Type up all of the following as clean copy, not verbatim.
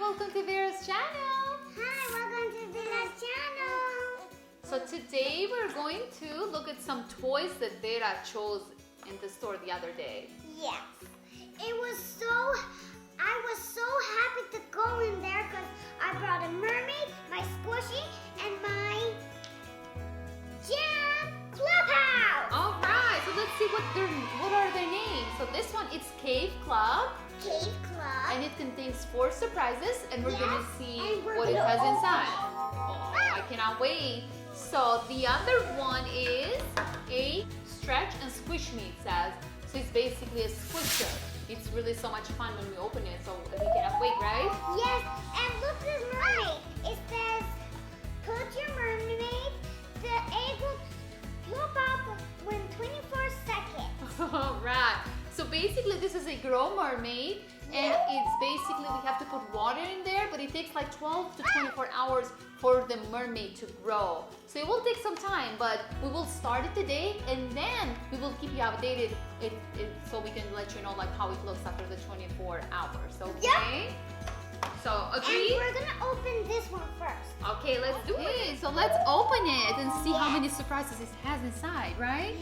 welcome to Vera's channel. Hi, welcome to Vera's channel. So today we're going to look at some toys that Vera chose in the store the other day. Yes, I was so happy to go in there because I brought a mermaid, my squishy, and my jam clubhouse. All right, so let's see what are their names. So this one is Cave Club. Cave Club. And it contains 4 surprises, and we're gonna see and what it gonna has open inside. it. Oh, I cannot wait. So the other one is a stretch and squish me, it says. So it's basically a squisher. It's really so much fun when we open it, so we cannot wait, right? Yes, and look at this mermaid. It says, put your mermaid, the egg will plop out within 24 seconds. All right. So basically this is a grow mermaid, and it's basically we have to put water in there, but it takes like 12 to 24 hours for the mermaid to grow. So it will take some time, but we will start it today, and then we will keep you updated so we can let you know like how it looks after the 24 hours. Okay? So agree? And we're gonna open this one first. Okay, let's do it. So let's open it and see how many surprises it has inside, right?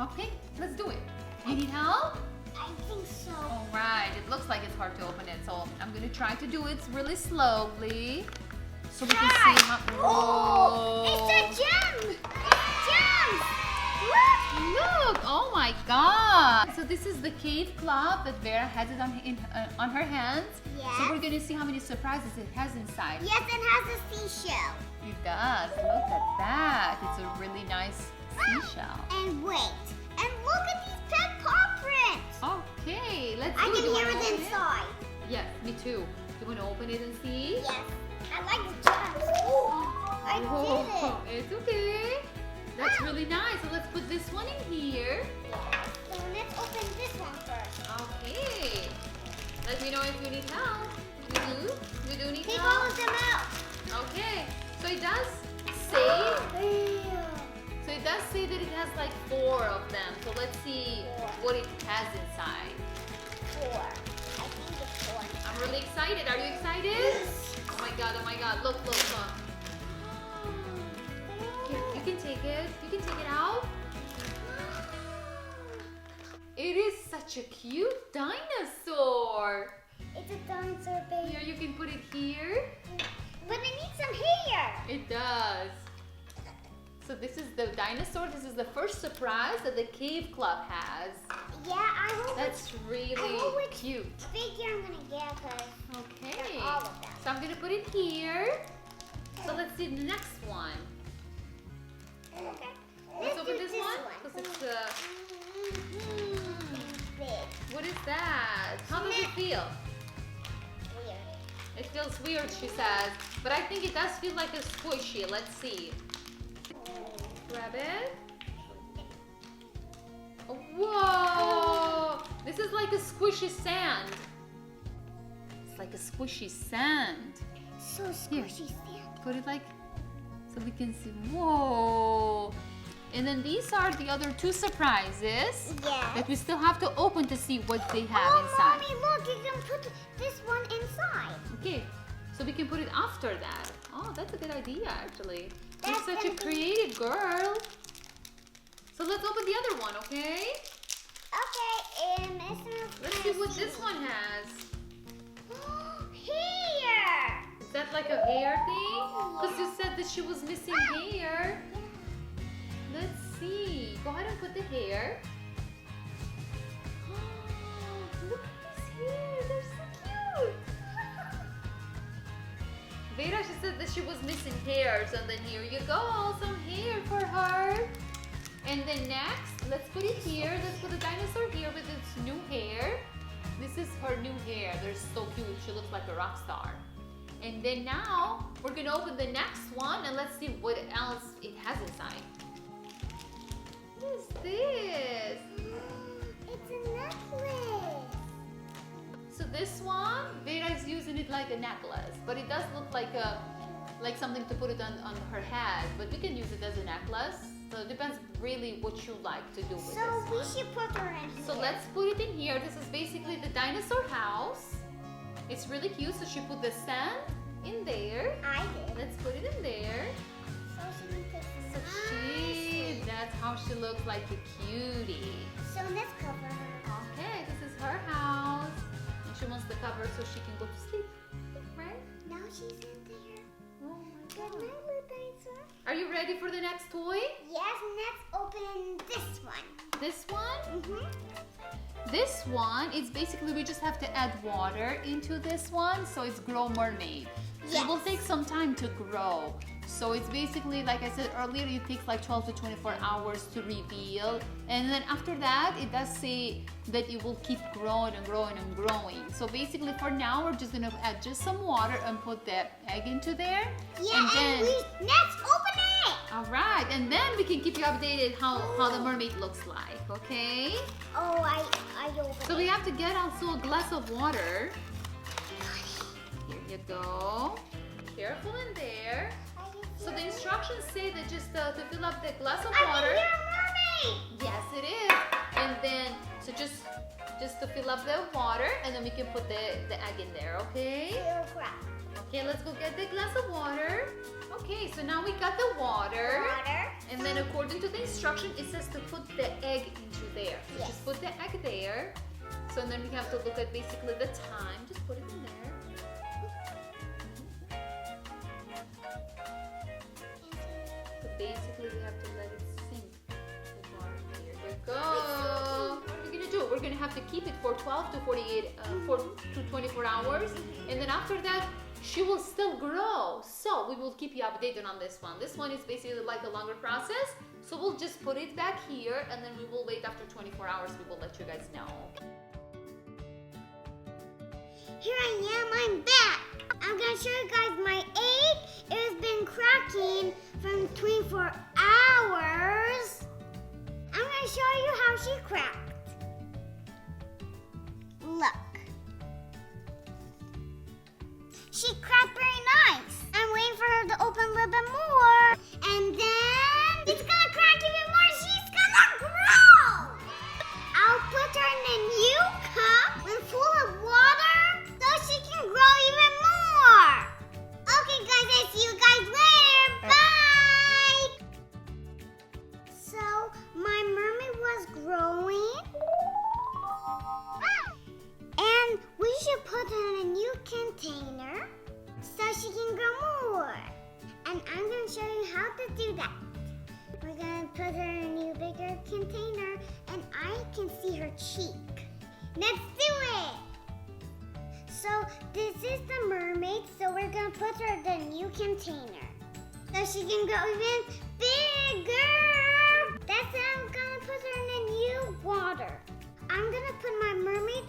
Okay, let's do it. You need help? I think so. All right, it looks like it's hard to open it, so I'm gonna try to do it really slowly so we can see how. Oh, it's a gem! Gems! Look! Oh my God! So this is the Cave Club that Vera has it on her hands. Yes. So we're gonna see how many surprises it has inside. Yes, it has a seashell. It does. Look at that. It's a really nice seashell. And wait. And look at these pet paw prints. Okay, let's I do it. can You hear wanna it open inside. Yes, me too. You want to open it and see? Yes. I like the gems. I did it. It's okay. That's really nice. So let's put this one in here. So let's open this one first. Okay. Let me know if you need help. You do? You do need Take help? all of them out. Okay. So it does say. So it does say that it has like 4 of them. So let's see what it has inside. 4. I think it's 4. I'm really excited. Are you excited? Yes. Oh my God, oh my God. Look, look, look. Here, you can take it. You can take it out. It is such a cute dinosaur. It's a dinosaur baby. Here, you can put it here. But it needs some hair. It does. So this is the dinosaur. This is the first surprise that the Cave Club has. Yeah, I hope That's really it's cute. figure I'm gonna get because Okay. all of them. So I'm gonna put it here. So let's see the next one. Okay. Let's do open this one. Because it's big. what is that? How does it feel? Weird. It feels weird, she says. But I think it does feel like a squishy. Let's see. Grab it. Whoa! This is like a squishy sand. It's like a squishy sand. So squishy sand. Put it like so we can see. Whoa! And then these are the other 2 surprises Yeah. that we still have to open to see what they have Oh, inside. Mommy, look, you can put this one inside. Okay, so we can put it after that. Oh, that's a good idea, actually. You're That's such a gonna be- creative girl. So let's open the other one, okay? Okay, and Let's see what this one has. Here. Is that like a hair thing? Because you said that she was missing hair. Let's see. Go ahead and put the hair. Look at this hair. They're so cute. Vera, she said that she was missing hairs, and then here you go, some hair for her. And then next, let's put it here. Let's put the dinosaur here with its new hair. This is her new hair. They're so cute. She looks like a rock star. And then now, we're gonna open the next one and let's see what else it has inside. What is this? It's a necklace. So this one, Vera is using it like a necklace, but it does look like something to put it on her head, but we can use it as a necklace. So it depends really what you like to do with So this we one. should put her in here. So let's put it in here. This is basically the dinosaur house. It's really cute. So she put the sand in there. I did. Let's put it in there. So she can take So that's how she looks like a cutie. So let's cover her. Okay, this is her house. And she wants the cover so she can go to sleep. Right? Now she's in there. Oh my Good god. night, little dinosaur. Are you ready for the next toy? Yes, let's open this one. This one? Mm-hmm. This one is basically we just have to add water into this one, so it's grow mermaid. So it will Yes. take some time to grow. So it's basically, like I said earlier, it takes like 12 to 24 hours to reveal. And then after that, it does say that it will keep growing and growing and growing. So basically for now, we're just gonna add just some water and put the egg into there. Yeah, and let's open it. All right, and then we can keep you updated how the mermaid looks like, okay? Oh, I opened So it. we have to get also a glass of water. Here you go. Careful in there. So the instructions say that just to fill up the glass of water. I think you're a mermaid. Yes, it is. And then, so just to fill up the water, and then we can put the egg in there, okay? Little crab. Okay, let's go get the glass of water. Okay, so now we got the water. And then according to the instruction, it says to put the egg into there. So Yes. just put the egg there. So then we have to look at basically the time. Just put it in there. So basically we have to let it sink. The water. Here you go. What are we gonna do? We're gonna have to keep it for 12 to 48, 4 to 24 hours. And then after that, she will still grow. So we will keep you updated on this one. This one is basically like a longer process. So we'll just put it back here and then we will wait after 24 hours. We will let you guys know. Here I am, I'm back. I'm gonna show you guys my egg. It has been cracking from 24 hours. I'm gonna show you how she cracked. Look. She cracked very nice. I'm waiting for her to open a little bit more. And then it's gonna crack even more. She's gonna grow. I'll put her in a new cup with full of water so she can grow even more. Okay guys, I'll see you guys later. Bye. So my mermaid was growing. And we should put her in a new container so she can grow more. And I'm going to show you how to do that. We're going to put her in a new bigger container and I can see her cheek. Let's do it! So this is the mermaid, so we're going to put her in the new container so she can grow even bigger. That's how I'm going to put her in the new water. I'm going to put my mermaid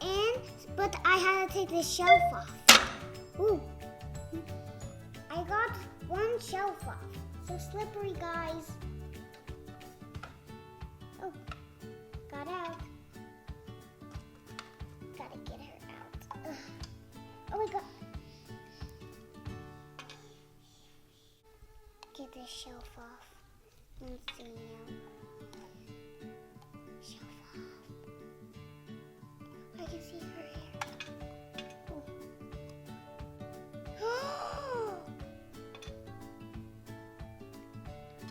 in, but I had to take the shelf off. Ooh. I got one shelf off. So slippery, guys. Oh, got out. Gotta get her out. Ugh. Oh my god. Get this shelf off. Let's see now. Shelf off. I can see her hair. Oh.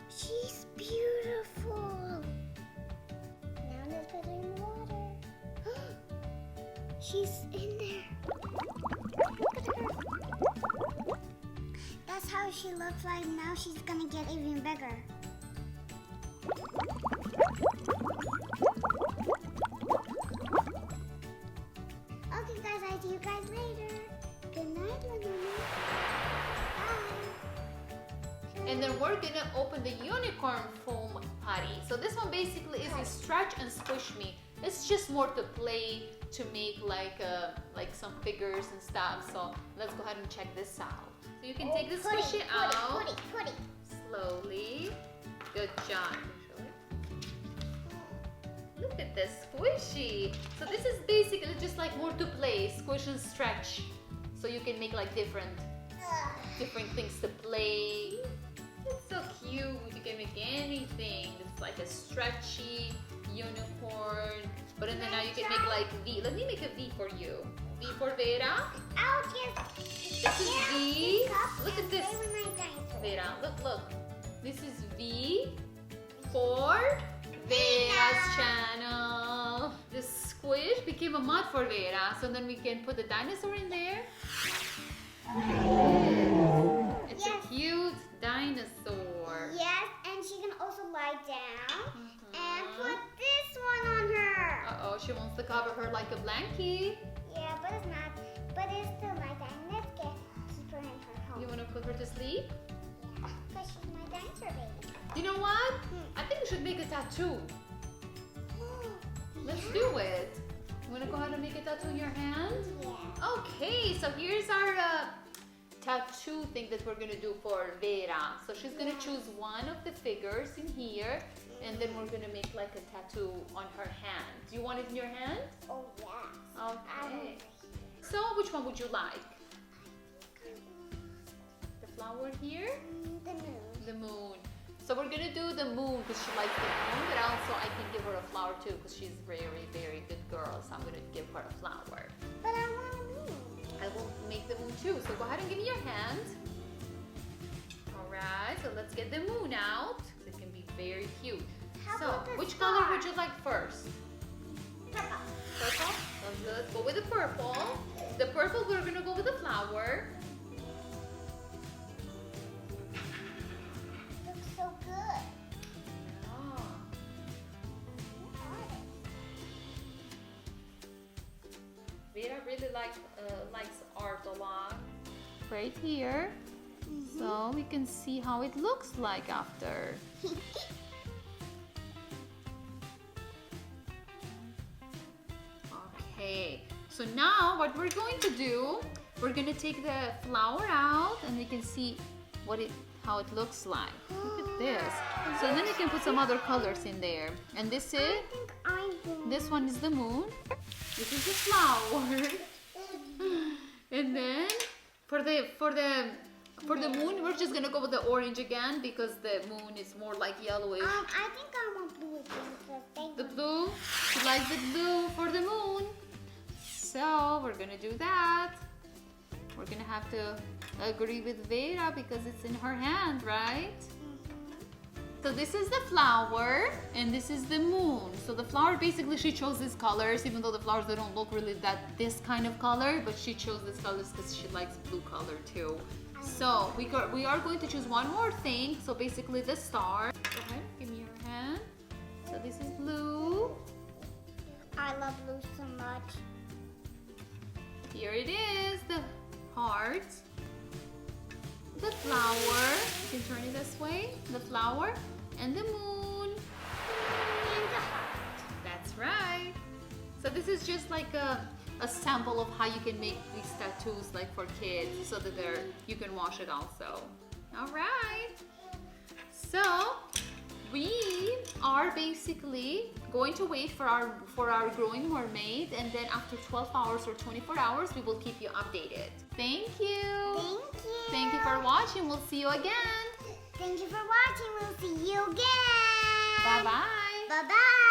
She's beautiful. Now let's put her in the water. She's in there. Look at her. That's how she looks like. Now she's gonna get even bigger. Okay guys, I'll see you guys later. Good night, Luna. Bye. And then we're gonna open the unicorn foam putty. So this one basically is a stretch and squish me. It's just more to play, to make like some figures and stuff. So let's go ahead and check this out. So you can take this squishy out Putty. slowly. Good job. Look at this squishy. So this is basically just like more to play, squish and stretch. So you can make like different things to play. It's so cute. You can make anything. It's like a stretchy unicorn. But then now you can make like V. Let me make a V for you. V for Vera. Ouch, yes. This is V. Look at this. Play with my dinosaur. Vera, look. This is V for Vera's channel. This squish became a mud for Vera, so then we can put the dinosaur in there. It's a cute dinosaur. Yes, and she can also lie down and put this one on her. Uh-oh, she wants to cover her like a blankie. Yeah, but it's not. But it's still like that. Let's keep her in her home. You want to put her to sleep? Yeah, because she's my dinosaur baby. You know what? I think we should make a tattoo. Let's do it. You want to go ahead and make a tattoo in your hand? Yeah. Okay, so here's our tattoo thing that we're gonna do for Vera. So she's gonna choose one of the figures in here, and then we're gonna make like a tattoo on her hand. Do you want it in your hand? Oh, yes. Okay. So which one would you like? The flower here? The moon. The moon. So we're gonna do the moon because she likes the moon, but also I can give her a flower too because she's a very, very good girl. So I'm gonna give her a flower. But I want a moon. I will make the moon too. So go ahead and give me your hand. All right, so let's get the moon out. It can be very cute. How So about the which star? color would you like first? Purple. Purple? Let's go with the purple. The purple, we're gonna go with the flower. Looks so good. Oh. Vera really likes art a lot. Right here. So we can see how it looks like after. Okay, so now what we're going to do, we're going to take the flower out and we can see how it looks like. Look at this. So then you can put some other colors in there. And this one is the moon. This is the flower. And then for the moon, we're just gonna go with the orange again because the moon is more like yellowish. I think I want blue again. The blue, she likes the blue for the moon. So we're gonna do that. We're gonna have to agree with Vera because it's in her hand, right? So this is the flower and this is the moon. So the flower, basically she chose these colors, even though the flowers, they don't look really this kind of color, but she chose these colors because she likes blue color too. So we are going to choose one more thing. So basically the star. Go ahead, give me your hand. So this is blue. I love blue so much. Here it is, the heart. The flower, you can turn it this way, the flower, and the moon, and the heart. That's right. So this is just like a sample of how you can make these tattoos like for kids so that you can wash it also. All right. So we are basically going to wait for our growing mermaid, and then after 12 hours or 24 hours, we will keep you updated. Thank you. Thank you. Thank you for watching. We'll see you again. Thank you for watching. We'll see you again. Bye-bye. Bye-bye.